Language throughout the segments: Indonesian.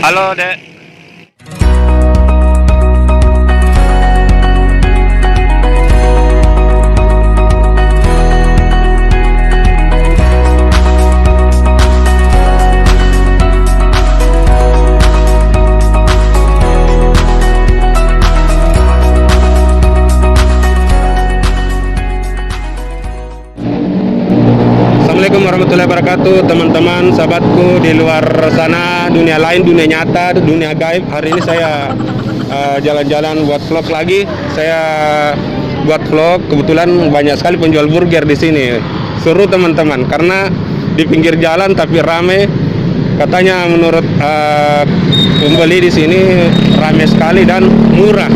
Halo, Dek. Assalamualaikum warahmatullahi wabarakatuh, teman-teman, sahabatku di luar sana, dunia lain, dunia nyata, dunia gaib. Hari ini saya jalan-jalan buat vlog lagi. Saya buat vlog, kebetulan banyak sekali penjual burger di sini. Seru teman-teman, karena di pinggir jalan tapi rame. Katanya menurut pembeli di sini rame sekali dan murah.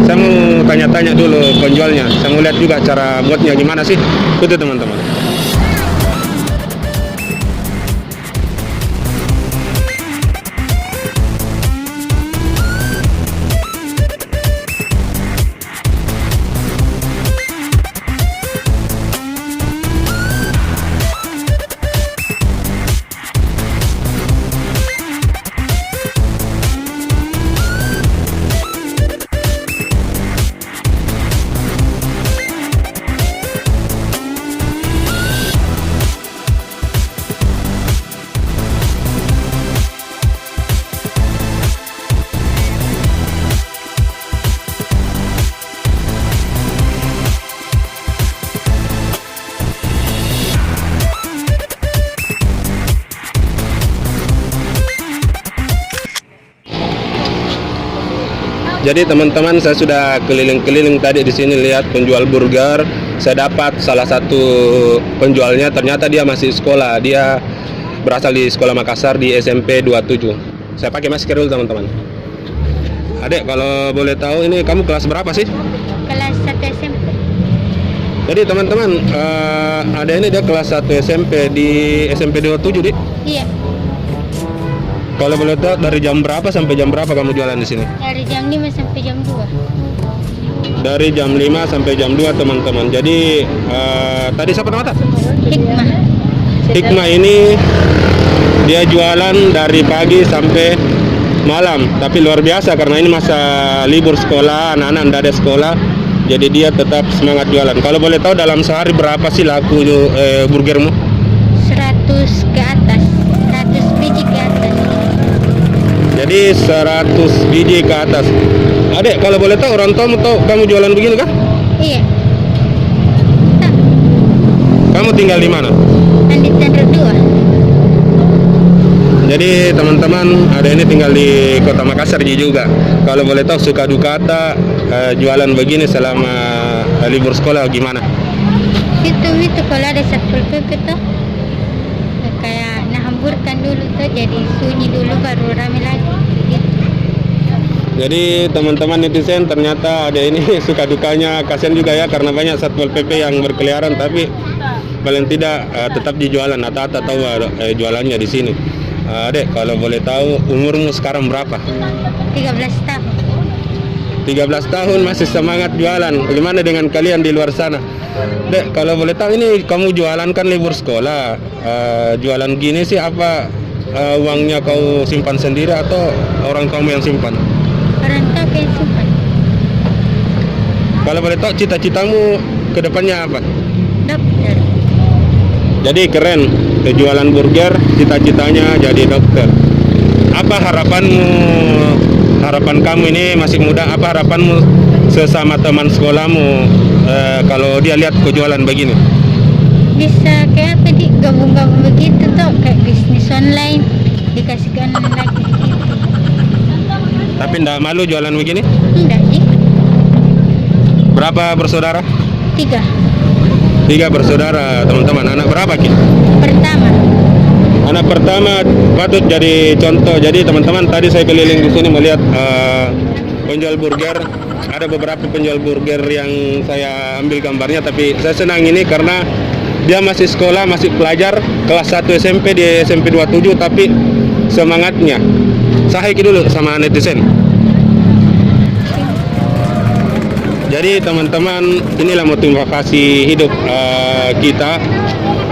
Saya mau tanya-tanya dulu penjualnya. Saya mau lihat juga cara buatnya gimana sih. Itu teman-teman. Jadi teman-teman, saya sudah keliling-keliling tadi di sini lihat penjual burger. Saya dapat salah satu penjualnya, ternyata dia masih sekolah. Dia berasal di Sekolah Makassar di SMP 27. Saya pakai masker dulu teman-teman. Adek, kalau boleh tahu ini kamu kelas berapa sih? Kelas 1 SMP. Jadi teman-teman, ada ini dia kelas 1 SMP di SMP 27, Dik. Iya, Kalau boleh tahu dari jam berapa sampai jam berapa kamu jualan di sini? dari jam 5 sampai jam 2. Dari jam 5 sampai jam 2 teman-teman. Jadi tadi siapa nama? Hikmah. Hikmah ini dia jualan dari pagi sampai malam, tapi luar biasa karena ini masa libur sekolah, anak-anak tidak ada sekolah, jadi dia tetap semangat jualan. Kalau boleh tahu dalam sehari berapa sih laku burgermu? 100 ke atas. 100 biji ke atas. Jadi 100 biji ke atas. Adek, kalau boleh tahu orang tuamu tahu kamu jualan begini kah? Iya. Tak. Kamu tinggal di mana? Andi Chandra 2. Jadi teman-teman, ada ini tinggal di Kota Makassar juga. Kalau boleh tahu suka duka jualan begini selama libur sekolah gimana? Itu kalau ada Satpol PP tuh kayak hamburkan dulu tuh, jadi sunyi dulu baru rame lagi. Gitu. Jadi teman-teman netizen, ternyata ada ini suka dukanya, kasihan juga ya karena banyak Satpol PP yang berkeliaran, tapi paling tidak tetap dijualan atau tahu jualannya di sini. Adek, kalau boleh tahu umurmu sekarang berapa? 13 tahun. 13 tahun masih semangat jualan. Bagaimana dengan kalian di luar sana? Dek, kalau boleh tahu ini kamu jualan kan libur sekolah. Jualan gini sih apa uangnya kau simpan sendiri atau orang kamu yang simpan? Orang tua yang simpan. Kalau boleh tahu cita-citamu ke depannya apa? Dokter. Jadi keren, jualan burger, cita-citanya jadi dokter. Apa harapanmu? Harapan kamu ini masih muda, apa harapanmu sesama teman sekolahmu kalau dia lihat kau jualan begini? Bisa kayak apa digabung-gabung begitu tuh, kayak bisnis online dikasihkan lagi gitu. Tapi ndak malu jualan begini? Enggak sih. Berapa bersaudara? 3. 3 bersaudara teman-teman. Anak berapa Ki? Pertama. Anak pertama patut jadi contoh. Jadi teman-teman, tadi saya keliling di sini melihat penjual burger. Ada beberapa penjual burger yang saya ambil gambarnya, tapi saya senang ini karena dia masih sekolah, masih pelajar kelas 1 SMP di SMP 27, tapi semangatnya. Saya dulu sama netizen. Jadi teman-teman, inilah motivasi hidup kita.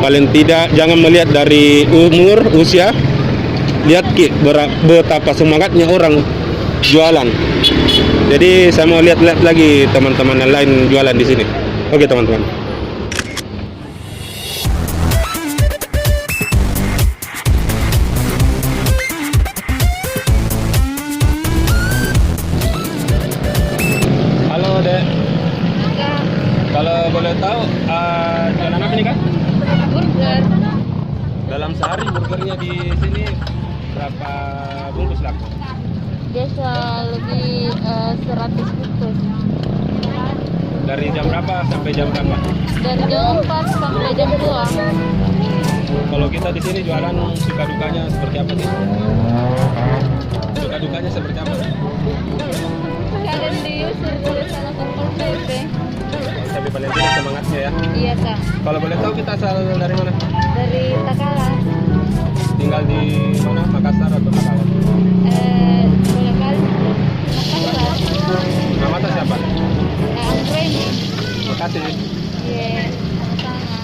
Paling tidak jangan melihat dari umur, usia, lihat Ki betapa semangatnya orang jualan. Jadi saya mau lihat lagi teman-teman yang lain jualan di sini. Oke teman-teman. Halo Dek. Kalau boleh tahu jualan apa nih Kak? Burger. Dalam sehari burgernya di sini berapa bungkus laku? Biasa lebih 100 bungkus. Dari jam berapa sampai jam berapa? Dari jam 4 sampai jam 2. Kalau kita di sini jualan suka dukanya seperti apa sih? Suka dukanya seperti apa? Kadang diusir oleh salah Satpol PP. Tapi paling penting semangatnya ya. Iya kak. Kalau boleh tahu kita asal dari mana? Dari Takalar. Tinggal di mana? Makassar atau Takalar? Boleh kali. Makassar. Nama atas siapa? Anggreni. Makasih. Iya. Sama-sama.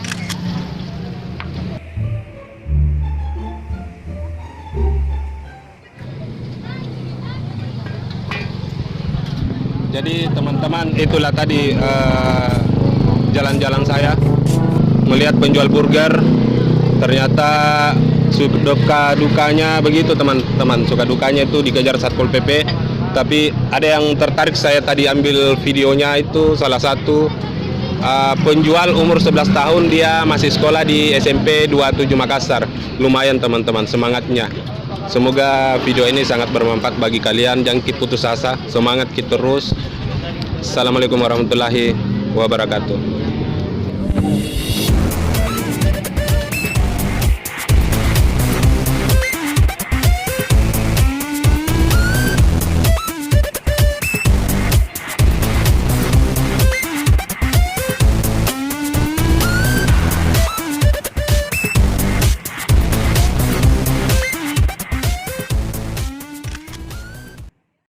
Jadi teman-teman itulah tadi jalan-jalan saya melihat penjual burger. Ternyata suka dukanya begitu teman-teman. Suka dukanya itu dikejar Satpol PP. Tapi ada yang tertarik, saya tadi ambil videonya, itu salah satu penjual umur 11 tahun, dia masih sekolah di SMP 27 Makassar. Lumayan teman-teman semangatnya. Semoga video ini sangat bermanfaat bagi kalian. Jangan kita putus asa, semangat kita terus. Assalamualaikum warahmatullahi wabarakatuh.